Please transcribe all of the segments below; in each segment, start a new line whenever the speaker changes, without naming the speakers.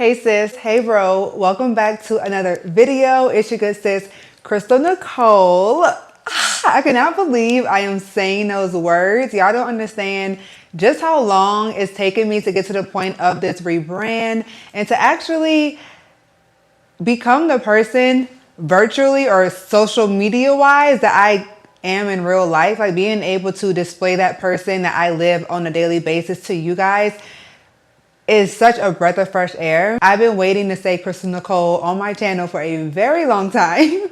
Hey sis, hey bro, welcome back to another video. It's your good sis, Crystal Nicole. I cannot believe I am saying those words. Y'all don't understand just how long it's taken me to get to the point of this rebrand and to actually become the person virtually or social media wise that I am in real life. Like being able to display that person that I live on a daily basis to you guys is such a breath of fresh air. I've been waiting to say Crystal Nicole on my channel for a very long time.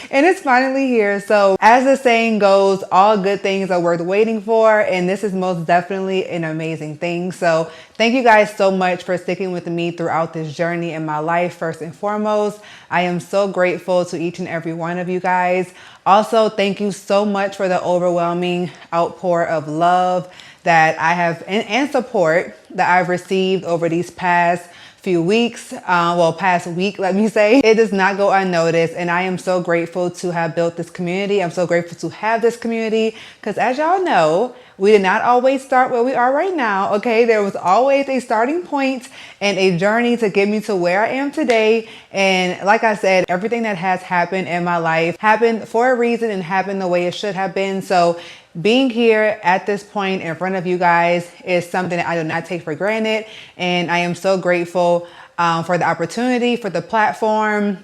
And it's finally here. So as the saying goes, all good things are worth waiting for. And this is most definitely an amazing thing. So thank you guys so much for sticking with me throughout this journey in my life. First and foremost, I am so grateful to each and every one of you guys. Also, thank you so much for the overwhelming outpour of love that I have and support that I've received over these past few weeks, past week, let me say. It does not go unnoticed, and I am so grateful to have built this community. I'm so grateful to have this community because, as y'all know, we did not always start where we are right now, okay? There was always a starting point and a journey to get me to where I am today. And like I said, everything that has happened in my life happened for a reason and happened the way it should have been. So being here at this point in front of you guys is something that I do not take for granted. And I am so grateful for the opportunity, for the platform,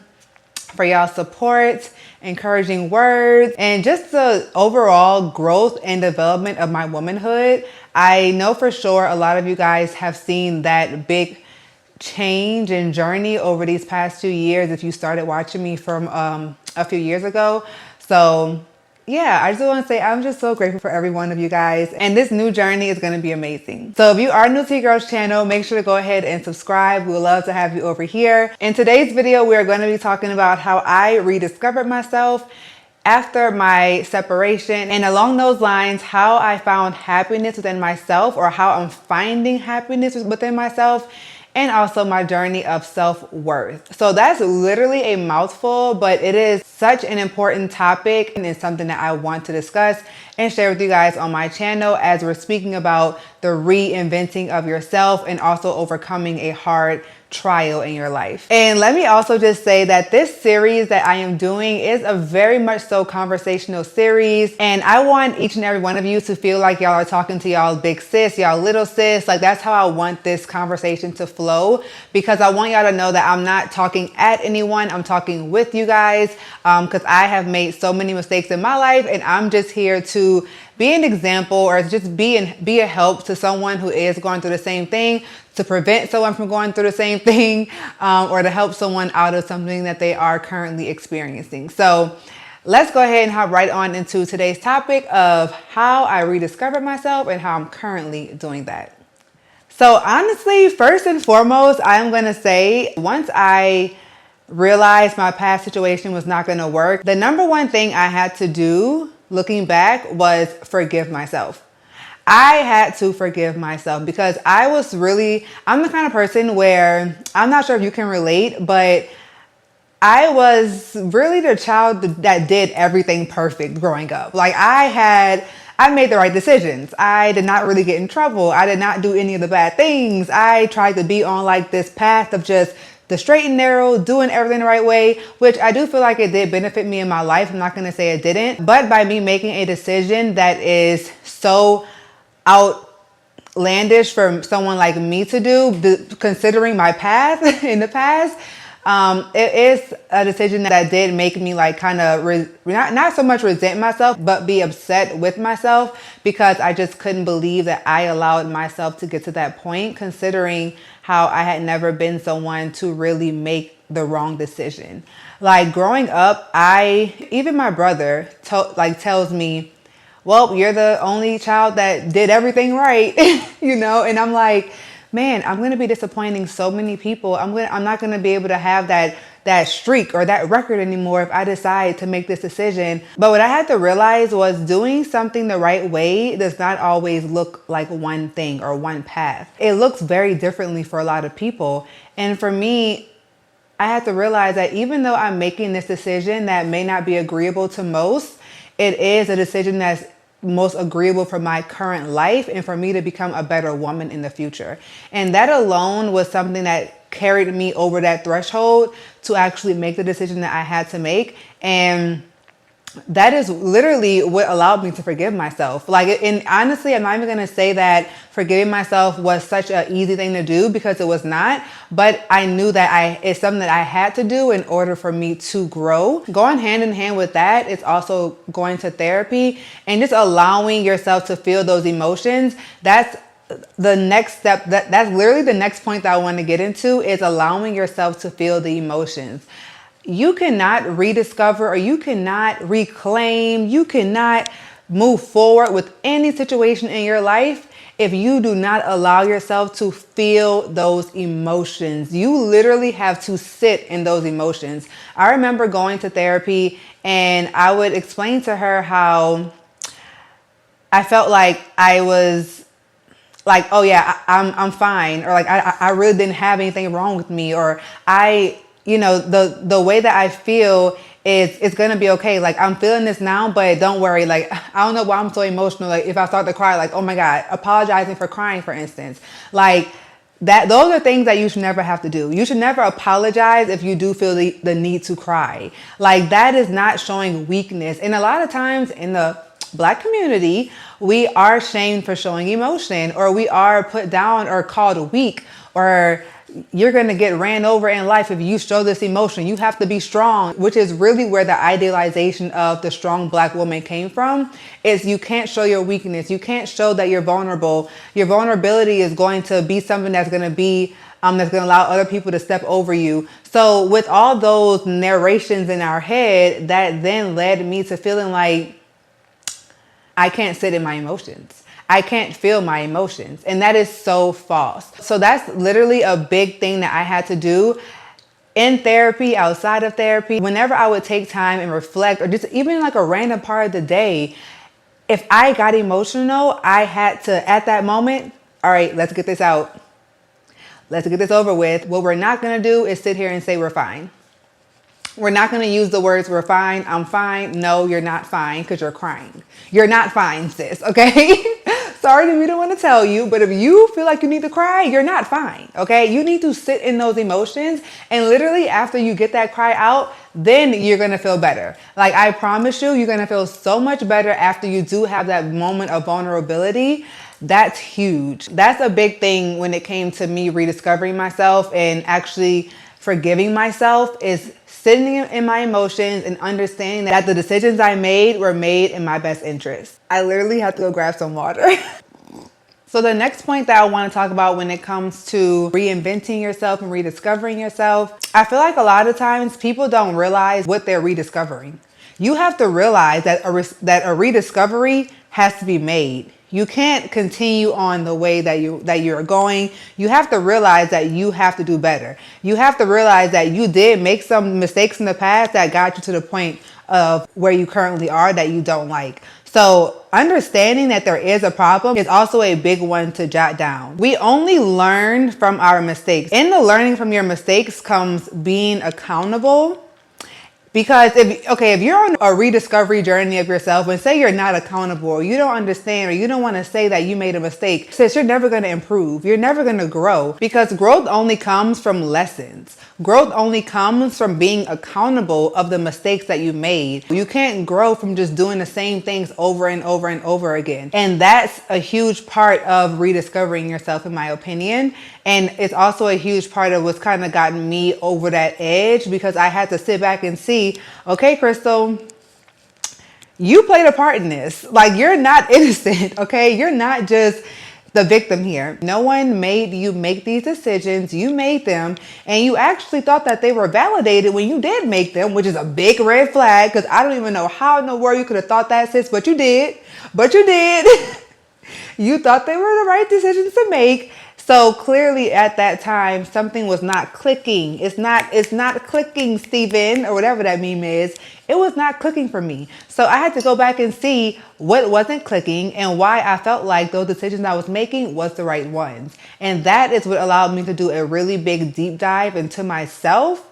for y'all's support, encouraging words, and just the overall growth and development of my womanhood. I know for sure a lot of you guys have seen that big change and journey over these past 2 years if you started watching me from a few years ago. So yeah, I just want to say I'm just so grateful for every one of you guys. And this new journey is going to be amazing. So if you are new to your girl's channel, make sure to go ahead and subscribe. We would love to have you over here. In today's video, we're going to be talking about how I rediscovered myself after my separation. And along those lines, how I found happiness within myself, or how I'm finding happiness within myself, and also my journey of self-worth. So that's literally a mouthful, but it is such an important topic and it's something that I want to discuss and share with you guys on my channel as we're speaking about the reinventing of yourself and also overcoming a hard trial in your life. And let me also just say that this series that I am doing is a very much so conversational series. And I want each and every one of you to feel like y'all are talking to y'all big sis, y'all little sis. Like that's how I want this conversation to flow, because I want y'all to know that I'm not talking at anyone. I'm talking with you guys because I have made so many mistakes in my life, and I'm just here to be an example or just be a help to someone who is going through the same thing, to prevent someone from going through the same thing, or to help someone out of something that they are currently experiencing. So let's go ahead and hop right on into today's topic of how I rediscovered myself and how I'm currently doing that. So honestly, first and foremost, I'm going to say once I realized my past situation was not going to work, the number one thing I had to do looking back was forgive myself. I had to forgive myself because I'm the kind of person where, I'm not sure if you can relate, but I was really the child that did everything perfect growing up. Like I made the right decisions. I did not really get in trouble. I did not do any of the bad things. I tried to be on like this path of just the straight and narrow, doing everything the right way, which I do feel like it did benefit me in my life. I'm not going to say it didn't, but by me making a decision that is so outlandish for someone like me to do, considering my path in the past, it is a decision that did make me like kind of not so much resent myself, but be upset with myself because I just couldn't believe that I allowed myself to get to that point, considering how I had never been someone to really make the wrong decision. Like growing up, even my brother tells me, well, you're the only child that did everything right, you know? And I'm like, man, I'm going to be disappointing so many people. I'm not going to be able to have that streak or that record anymore if I decide to make this decision. But what I had to realize was doing something the right way does not always look like one thing or one path. It looks very differently for a lot of people. And for me, I had to realize that even though I'm making this decision that may not be agreeable to most, it is a decision that's most agreeable for my current life and for me to become a better woman in the future. And that alone was something that carried me over that threshold to actually make the decision that I had to make. And that is literally what allowed me to forgive myself. Like, and honestly, I'm not even going to say that forgiving myself was such an easy thing to do, because it was not. But I knew that it's something that I had to do in order for me to grow. Going hand in hand with that, it's also going to therapy and just allowing yourself to feel those emotions. That's the next step. That's literally the next point that I want to get into, is allowing yourself to feel the emotions. You cannot rediscover, or you cannot reclaim, you cannot move forward with any situation in your life if you do not allow yourself to feel those emotions. You literally have to sit in those emotions. I remember going to therapy, and I would explain to her how I felt like I was like, oh yeah, I'm fine, or like I really didn't have anything wrong with me, or the way that I feel is it's gonna be okay. Like, I'm feeling this now, but don't worry. Like, I don't know why I'm so emotional. Like, if I start to cry, like, oh my God, apologizing for crying, for instance, like that. Those are things that you should never have to do. You should never apologize if you do feel the need to cry. Like, that is not showing weakness. And a lot of times in the Black community, we are shamed for showing emotion, or we are put down or called weak, or you're going to get ran over in life if you show this emotion. You have to be strong, which is really where the idealization of the strong Black woman came from. Is you can't show your weakness. You can't show that you're vulnerable. Your vulnerability is going to be something that's going to be that's going to allow other people to step over you. So with all those narrations in our head, that then led me to feeling like I can't sit in my emotions. I can't feel my emotions. And that is so false. So that's literally a big thing that I had to do in therapy, outside of therapy. Whenever I would take time and reflect, or just even like a random part of the day, if I got emotional, I had to, at that moment, all right, let's get this out. Let's get this over with. What we're not going to do is sit here and say we're fine. We're not going to use the words, we're fine, I'm fine. No, you're not fine, because you're crying. You're not fine, sis, okay? Sorry to be the one to tell you, but if you feel like you need to cry, you're not fine, okay? You need to sit in those emotions, and literally after you get that cry out, then you're going to feel better. Like, I promise you, you're going to feel so much better after you do have that moment of vulnerability. That's huge. That's a big thing when it came to me rediscovering myself and actually forgiving myself, is sitting in my emotions and understanding that the decisions I made were made in my best interest. I literally have to go grab some water. So the next point that I want to talk about when it comes to reinventing yourself and rediscovering yourself, I feel like a lot of times people don't realize what they're rediscovering. You have to realize that a rediscovery has to be made. You can't continue on the way that you're going. You have to realize that you have to do better. You have to realize that you did make some mistakes in the past that got you to the point of where you currently are that you don't like. So understanding that there is a problem is also a big one to jot down. We only learn from our mistakes. In the learning from your mistakes comes being accountable. Because if you're on a rediscovery journey of yourself, and say you're not accountable, or you don't understand, or you don't want to say that you made a mistake, sis, you're never going to improve. You're never going to grow, because growth only comes from lessons. Growth only comes from being accountable of the mistakes that you made. You can't grow from just doing the same things over and over and over again. And that's a huge part of rediscovering yourself, in my opinion. And it's also a huge part of what's kind of gotten me over that edge, because I had to sit back and see, okay, Crystal, you played a part in this. Like, you're not innocent, okay? You're not just the victim here. No one made you make these decisions. You made them, and you actually thought that they were validated when you did make them, which is a big red flag, because I don't even know how in the world you could have thought that, sis, but you did. But you did. You thought they were the right decisions to make. So clearly at that time, something was not clicking. It's not clicking, Steven, or whatever that meme is. It was not clicking for me. So I had to go back and see what wasn't clicking and why I felt like those decisions I was making was the right ones. And that is what allowed me to do a really big deep dive into myself.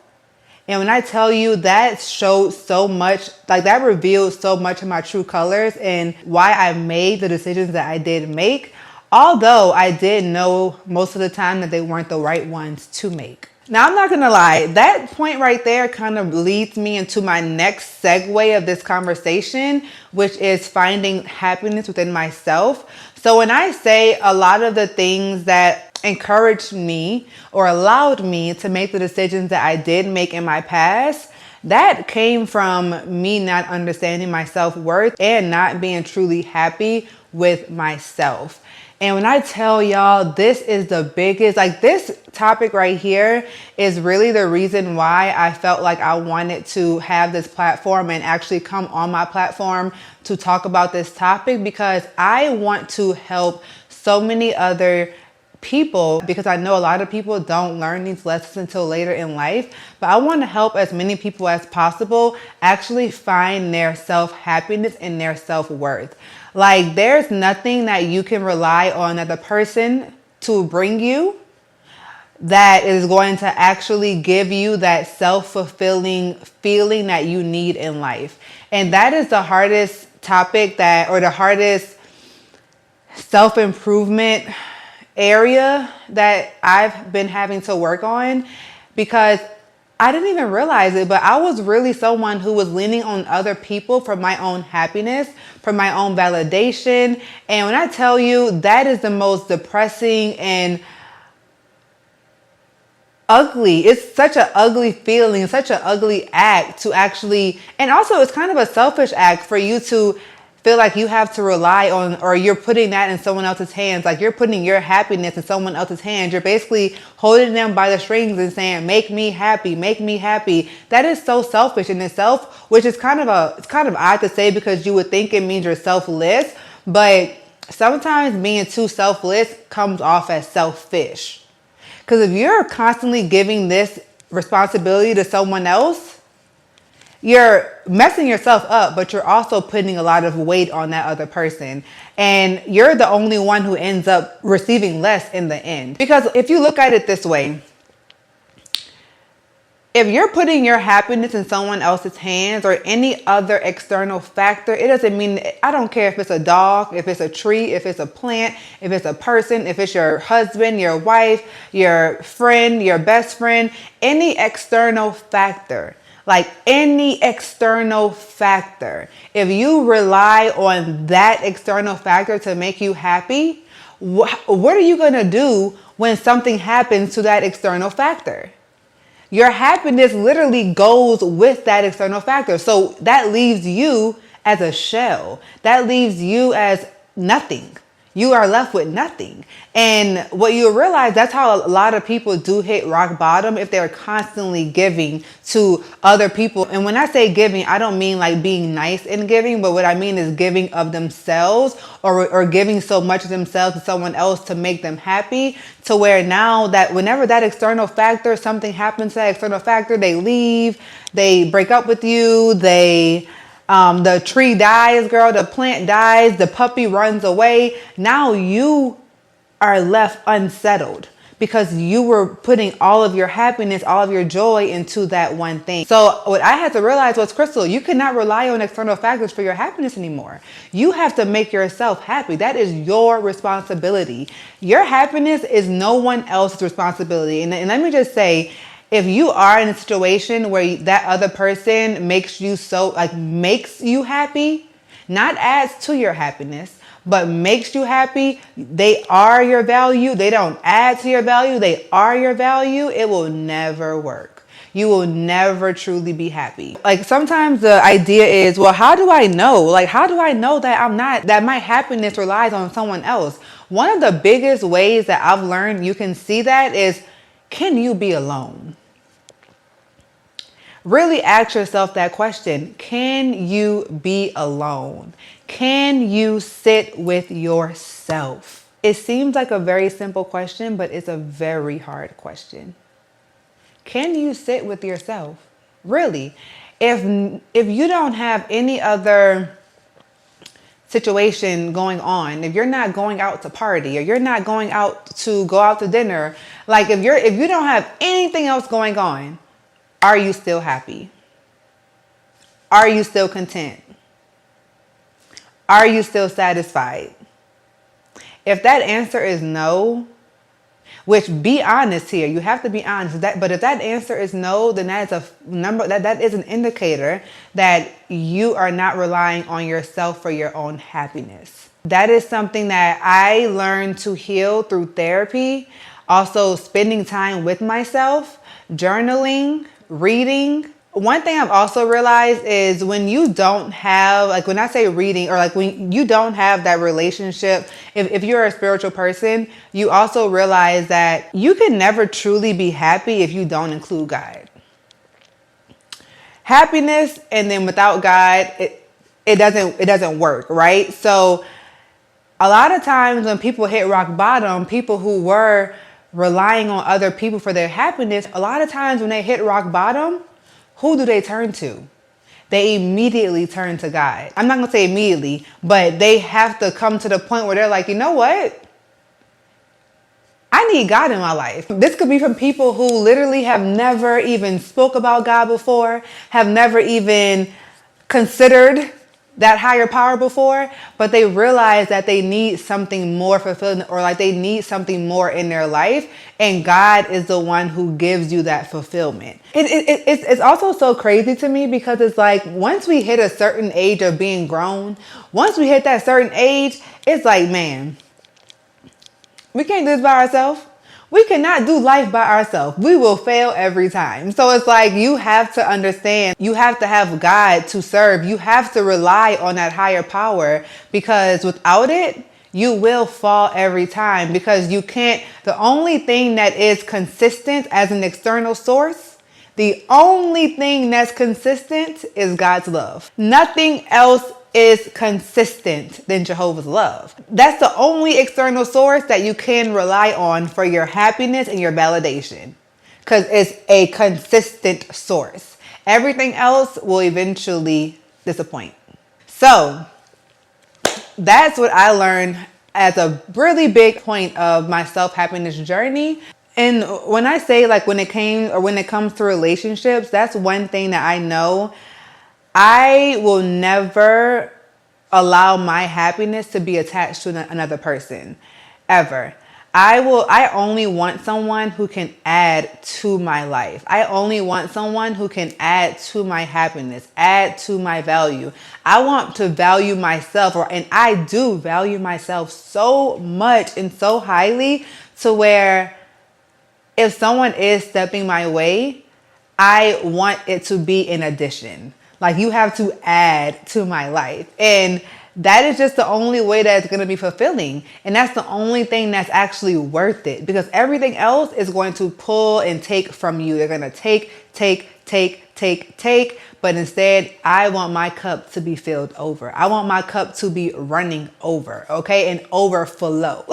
And when I tell you, that showed so much, like that revealed so much of my true colors and why I made the decisions that I did make. Although I did know most of the time that they weren't the right ones to make. Now, I'm not going to lie, that point right there kind of leads me into my next segue of this conversation, which is finding happiness within myself. So when I say a lot of the things that encouraged me or allowed me to make the decisions that I did make in my past, that came from me not understanding my self-worth and not being truly happy with myself. And when I tell y'all, this is the biggest, like this topic right here is really the reason why I felt like I wanted to have this platform and actually come on my platform to talk about this topic, because I want to help so many other people, because I know a lot of people don't learn these lessons until later in life, but I want to help as many people as possible actually find their self-happiness and their self-worth. Like, there's nothing that you can rely on another person to bring you that is going to actually give you that self-fulfilling feeling that you need in life. And that is the hardest topic or the hardest self-improvement area that I've been having to work on, because I didn't even realize it, but I was really someone who was leaning on other people for my own happiness, for my own validation. And when I tell you, that is the most depressing and ugly. It's such an ugly feeling, such an ugly act to actually, and also it's kind of a selfish act for you to feel like you have to rely on, or you're putting that in someone else's hands. Like, you're putting your happiness in someone else's hands. You're basically holding them by the strings and saying, make me happy, make me happy. That is so selfish in itself, which is kind of odd to say, because you would think it means you're selfless, but sometimes being too selfless comes off as selfish. Because if you're constantly giving this responsibility to someone else, you're messing yourself up, but you're also putting a lot of weight on that other person. And you're the only one who ends up receiving less in the end. Because if you look at it this way, if you're putting your happiness in someone else's hands or any other external factor, it doesn't mean, I don't care if it's a dog, if it's a tree, if it's a plant, if it's a person, if it's your husband, your wife, your friend, your best friend, any external factor. Like, any external factor, if you rely on that external factor to make you happy, what are you going to do when something happens to that external factor? Your happiness literally goes with that external factor. So that leaves you as a shell. That leaves you as nothing. You are left with nothing. And what you realize, that's how a lot of people do hit rock bottom, if they're constantly giving to other people. And when I say giving, I don't mean like being nice in giving, but what I mean is giving of themselves, or giving so much of themselves to someone else to make them happy, to where now that whenever that external factor, something happens to that external factor, they leave, they break up with you, the tree dies, girl, the plant dies, the puppy runs away. Now you are left unsettled because you were putting all of your happiness, all of your joy into that one thing. So what I had to realize was, Crystal, you cannot rely on external factors for your happiness anymore. You have to make yourself happy. That is your responsibility. Your happiness is no one else's responsibility. And let me just say, if you are in a situation where that other person makes you happy, not adds to your happiness, but makes you happy, they are your value. They don't add to your value. They are your value. It will never work. You will never truly be happy. Like, sometimes the idea is, well, how do I know? Like, how do I know that my happiness relies on someone else? One of the biggest ways that I've learned you can see that is, can you be alone? Really ask yourself that question. Can you be alone? Can you sit with yourself? It seems like a very simple question, but it's a very hard question. Can you sit with yourself? Really? If you don't have any other situation going on, if you're not going out to party, or you're not going out to dinner, like if you don't have anything else going on, are you still happy? Are you still content? Are you still satisfied? If that answer is no, Which, be honest here. You have to be honest. But if that answer is no, then that is a number that is an indicator that you are not relying on yourself for your own happiness. That is something that I learned to heal through therapy. Also, spending time with myself, journaling, reading. One thing I've also realized is when you don't have, like when I say reading, or like when you don't have that relationship, if you're a spiritual person, you also realize that you can never truly be happy if you don't include God. Happiness and then without God, it doesn't work, right? So a lot of times when people hit rock bottom, people who were relying on other people for their happiness, a lot of times when they hit rock bottom, who do they turn to? They immediately turn to God. I'm not going to say immediately, but they have to come to the point where they're like, you know what? I need God in my life. This could be from people who literally have never even spoke about God before, have never even considered that higher power before, but they realize that they need something more fulfilling, or like they need something more in their life, and God is the one who gives you that fulfillment. It's also so crazy to me because it's like once we hit a certain age of being grown, once we hit that certain age, it's like, man, we can't do this by ourselves. We cannot do life by ourselves. We will fail every time. So it's like you have to understand, you have to have God to serve. You have to rely on that higher power, because without it, you will fall every time, because you can't. The only thing that is consistent as an external source, the only thing that's consistent is God's love. Nothing else is consistent than Jehovah's love. That's the only external source that you can rely on for your happiness and your validation, because it's a consistent source. Everything else will eventually disappoint. So that's what I learned as a really big point of my self-happiness journey. And when I say like when it comes to relationships, that's one thing that I know. I will never allow my happiness to be attached to another person, ever. I only want someone who can add to my life. I only want someone who can add to my happiness, add to my value. I want to value myself, and I do value myself so much and so highly, to where if someone is stepping my way, I want it to be an addition. Like, you have to add to my life. And that is just the only way that it's going to be fulfilling. And that's the only thing that's actually worth it, because everything else is going to pull and take from you. They're going to take. But instead, I want my cup to be filled over. I want my cup to be running over, okay? And overflow.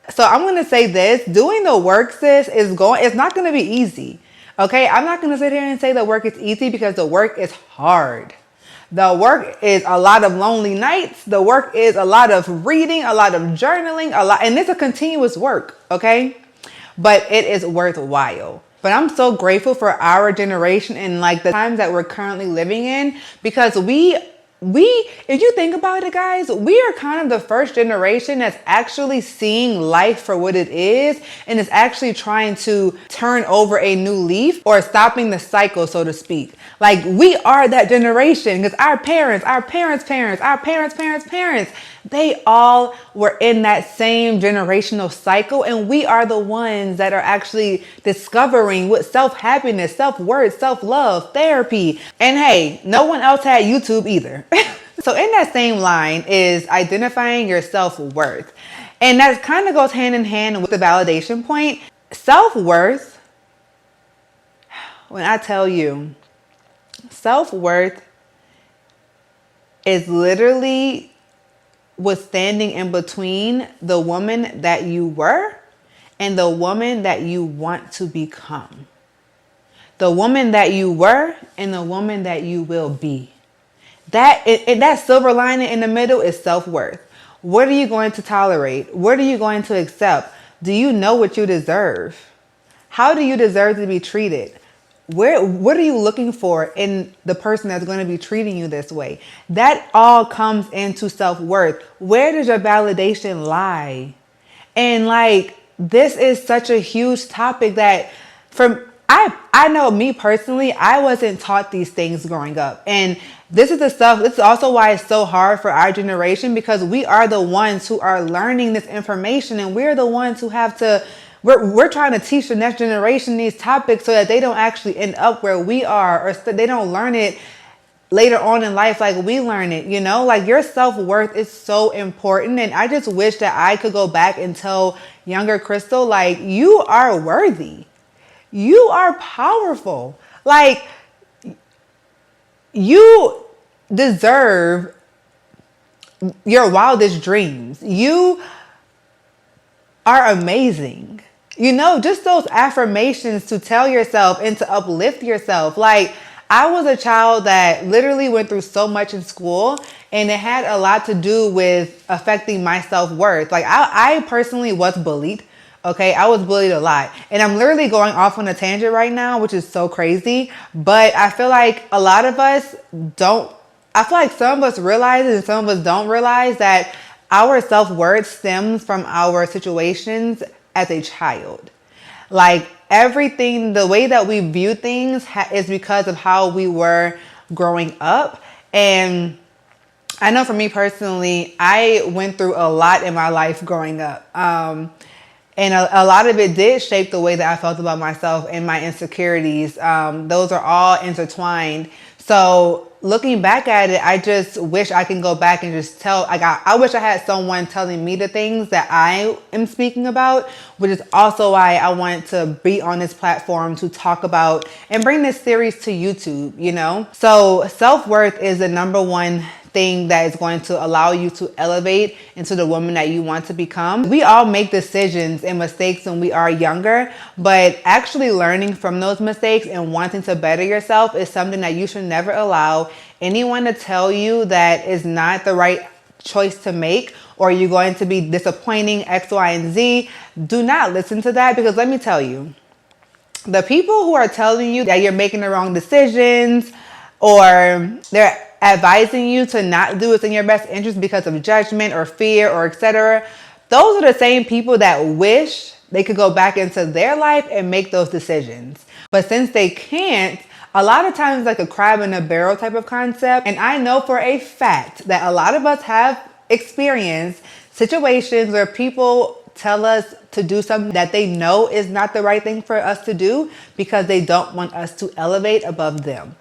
So I'm going to say this, doing the work, sis, it's not going to be easy. Okay, I'm not going to sit here and say the work is easy, because the work is hard. The work is a lot of lonely nights. The work is a lot of reading, a lot of journaling, and it's a continuous work, okay? But it is worthwhile. But I'm so grateful for our generation and like the times that we're currently living in, because if you think about it, guys, we are kind of the first generation that's actually seeing life for what it is, and is actually trying to turn over a new leaf, or stopping the cycle, so to speak. Like, we are that generation, because our parents, they all were in that same generational cycle, and we are the ones that are actually discovering what self-happiness, self-worth, self-love, therapy. And hey, no one else had YouTube either. So in that same line is identifying your self-worth. And that kind of goes hand in hand with the validation point. Self-worth, when I tell you, self-worth is literally what's standing in between the woman that you were and the woman that you want to become. The woman that you were and the woman that you will be. That silver lining in the middle is self-worth. What are you going to tolerate? What are you going to accept? Do you know what you deserve? How do you deserve to be treated? What are you looking for in the person that's going to be treating you this way? That all comes into self-worth. Where does your validation lie? And like, this is such a huge topic that I know me personally, I wasn't taught these things growing up. And this is also why it's so hard for our generation, because we are the ones who are learning this information, and we're the ones who have to, we're trying to teach the next generation these topics so that they don't actually end up where we are, or they don't learn it later on in life like we learn it, like your self-worth is so important. And I just wish that I could go back and tell younger Crystal, like, you are worthy. You are powerful. Like, you deserve your wildest dreams. You are amazing. Just those affirmations to tell yourself and to uplift yourself. Like, I was a child that literally went through so much in school, and it had a lot to do with affecting my self-worth. Like, I personally was bullied. Okay, I was bullied a lot, and I'm literally going off on a tangent right now, which is so crazy. But I feel like a lot of us don't, I feel like some of us realize it and some of us don't realize that our self-worth stems from our situations as a child. Like, everything, the way that we view things is because of how we were growing up. And I know for me personally, I went through a lot in my life growing up. And a lot of it did shape the way that I felt about myself and my insecurities. Those are all intertwined. So looking back at it, I just wish I can go back and just tell, like, I wish I had someone telling me the things that I am speaking about, which is also why I want to be on this platform to talk about and bring this series to YouTube, So self-worth is the number one thing that is going to allow you to elevate into the woman that you want to become. We all make decisions and mistakes when we are younger, but actually learning from those mistakes and wanting to better yourself is something that you should never allow anyone to tell you that is not the right choice to make, or you're going to be disappointing X, Y, and Z. Do not listen to that, because let me tell you, the people who are telling you that you're making the wrong decisions, or they're advising you to not do what's in your best interest because of judgment or fear or etc., those are the same people that wish they could go back into their life and make those decisions. But since they can't, a lot of times it's like a crab in a barrel type of concept. And I know for a fact that a lot of us have experienced situations where people tell us to do something that they know is not the right thing for us to do because they don't want us to elevate above them.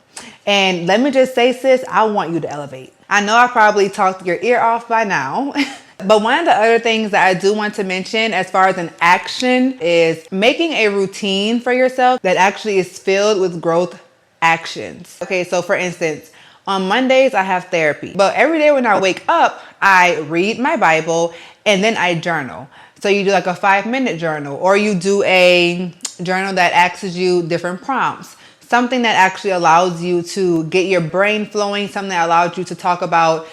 And let me just say, sis, I want you to elevate. I know I probably talked your ear off by now. But one of the other things that I do want to mention as far as an action is making a routine for yourself that actually is filled with growth actions. Okay, so for instance, on Mondays, I have therapy. But every day when I wake up, I read my Bible and then I journal. So you do like a 5-minute journal, or you do a journal that asks you different prompts. Something that actually allows you to get your brain flowing, something that allows you to talk about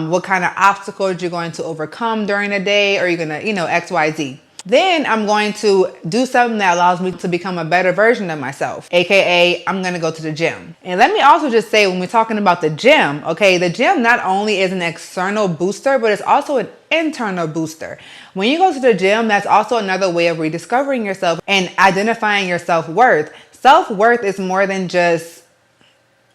what kind of obstacles you're going to overcome during the day, or you're going to, X, Y, Z. Then I'm going to do something that allows me to become a better version of myself, AKA I'm going to go to the gym. And let me also just say, when we're talking about the gym, okay, the gym not only is an external booster, but it's also an internal booster. When you go to the gym, that's also another way of rediscovering yourself and identifying your self-worth. Self-worth is more than just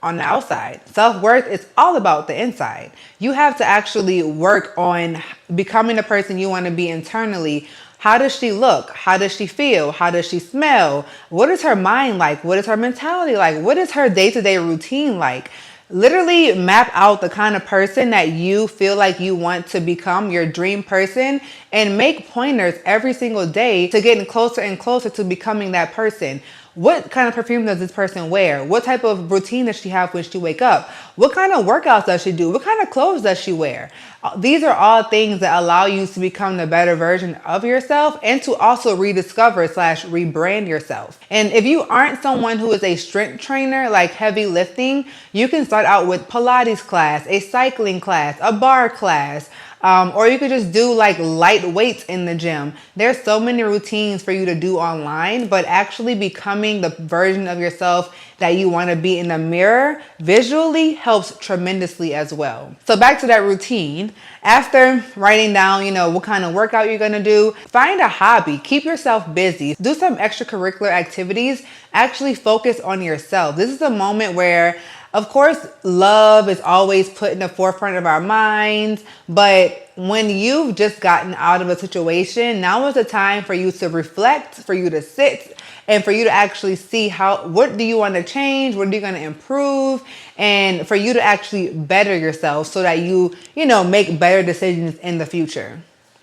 on the outside. Self-worth is all about the inside. You have to actually work on becoming the person you want to be internally. How does she look? How does she feel? How does she smell? What is her mind like? What is her mentality like? What is her day-to-day routine like? Literally map out the kind of person that you feel like you want to become, your dream person, and make pointers every single day to getting closer and closer to becoming that person. What kind of perfume does this person wear? What type of routine does she have when she wake up? What kind of workouts does she do? What kind of clothes does she wear? These are all things that allow you to become the better version of yourself and to also rediscover / rebrand yourself. And if you aren't someone who is a strength trainer, like heavy lifting, you can start out with Pilates class, a cycling class, a bar class, Or you could just do like light weights in the gym. There's so many routines for you to do online, but actually becoming the version of yourself that you want to be in the mirror visually helps tremendously as well. So back to that routine. After writing down, what kind of workout you're going to do, find a hobby, keep yourself busy, do some extracurricular activities, actually focus on yourself. This is a moment where, of course, love is always put in the forefront of our minds, but when you've just gotten out of a situation, now is the time for you to reflect, for you to sit, and for you to actually see what do you want to change, what are you going to improve, and for you to actually better yourself so that you make better decisions in the future.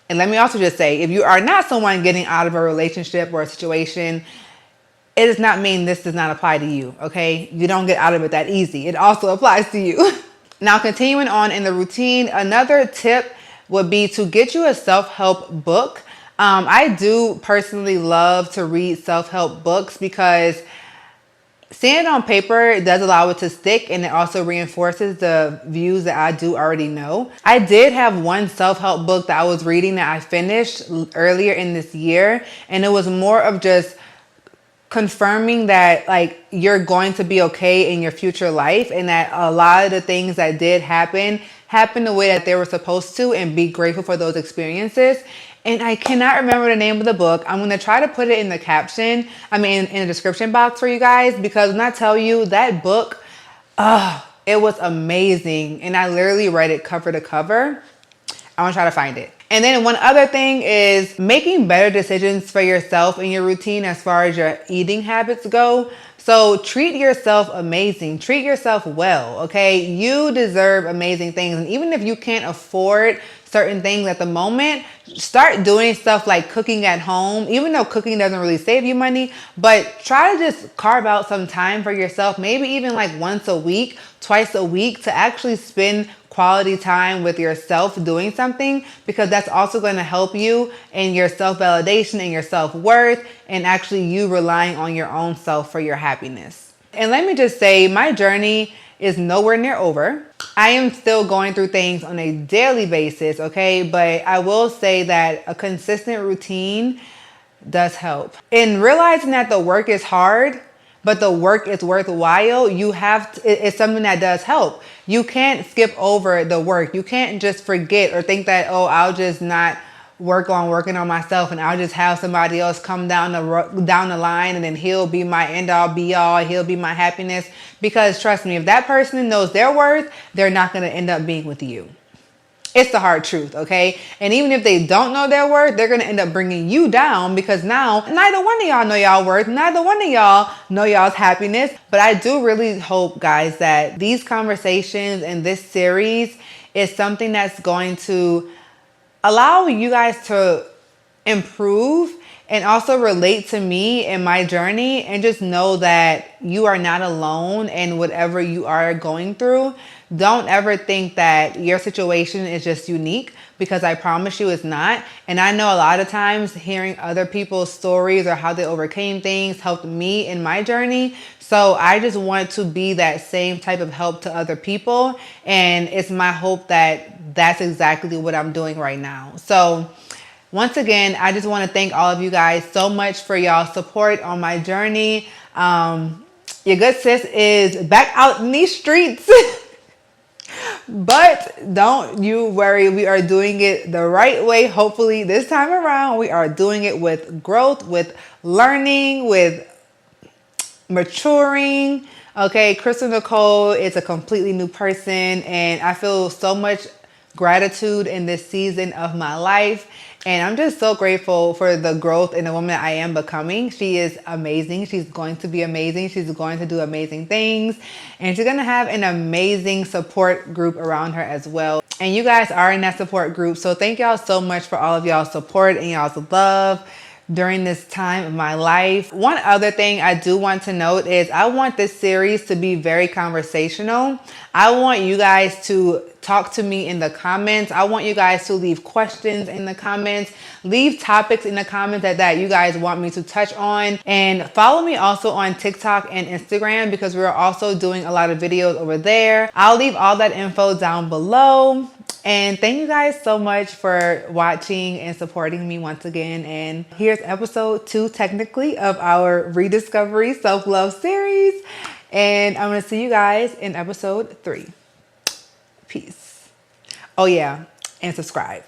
And let me also just say, if you are not someone getting out of a relationship or a situation, it does not mean this does not apply to you, okay? You don't get out of it that easy. It also applies to you. Now, continuing on in the routine, another tip would be to get you a self-help book. I do personally love to read self-help books because seeing it on paper does allow it to stick, and it also reinforces the views that I do already know. I did have one self-help book that I was reading that I finished earlier in this year, and it was more of just confirming that like you're going to be okay in your future life, and that a lot of the things that did happen the way that they were supposed to, and be grateful for those experiences. And I cannot remember the name of the book. I'm going to try to put it in the caption, in the description box for you guys, because when I tell you that book, it was amazing. And I literally read it cover to cover. I want to try to find it. And then one other thing is making better decisions for yourself in your routine as far as your eating habits go. So treat yourself amazing. Treat yourself well, okay? You deserve amazing things. And even if you can't afford certain things at the moment, start doing stuff like cooking at home, even though cooking doesn't really save you money, but try to just carve out some time for yourself, maybe even like once a week, twice a week, to actually spend quality time with yourself doing something, because that's also going to help you in your self-validation and your self-worth, and actually you relying on your own self for your happiness. And let me just say, my journey is nowhere near over. I am still going through things on a daily basis, okay? But I will say that a consistent routine does help. In realizing that the work is hard, but the work is worthwhile, it's something that does help. You can't skip over the work. You can't just forget or think that, I'll just not working on myself, and I'll just have somebody else come down the line, and then he'll be my end all be all, he'll be my happiness. Because trust me, if that person knows their worth, they're not going to end up being with you. It's the hard truth, okay? And even if they don't know their worth, they're going to end up bringing you down, because now neither one of y'all know y'all worth. Neither one of y'all know y'all's happiness. But I do really hope, guys, that these conversations and this series is something that's going to allow you guys to improve and also relate to me and my journey, and just know that you are not alone in whatever you are going through. Don't ever think that your situation is just unique, because I promise you it's not. And I know a lot of times hearing other people's stories or how they overcame things helped me in my journey. So I just want to be that same type of help to other people. And it's my hope that that's exactly what I'm doing right now. So once again, I just want to thank all of you guys so much for y'all support on my journey. Your good sis is back out in these streets. But don't you worry, we are doing it the right way. Hopefully this time around, we are doing it with growth, with learning, with maturing. Okay, Crystal Nicole is a completely new person, and I feel so much gratitude in this season of my life. And I'm just so grateful for the growth in the woman that I am becoming. She is amazing. She's going to be amazing. She's going to do amazing things. And she's going to have an amazing support group around her as well. And you guys are in that support group. So thank y'all so much for all of y'all's support and y'all's love during this time of my life. One other thing I do want to note is I want this series to be very conversational. I want you guys to talk to me in the comments. I want you guys to leave questions in the comments, leave topics in the comments that you guys want me to touch on, and follow me also on TikTok and Instagram, because we're also doing a lot of videos over there. I'll leave all that info down below. And thank you guys so much for watching and supporting me once again. And here's episode 2, technically, of our Rediscovery Self-Love series. And I'm going to see you guys in episode 3. Peace. Oh yeah, and subscribe.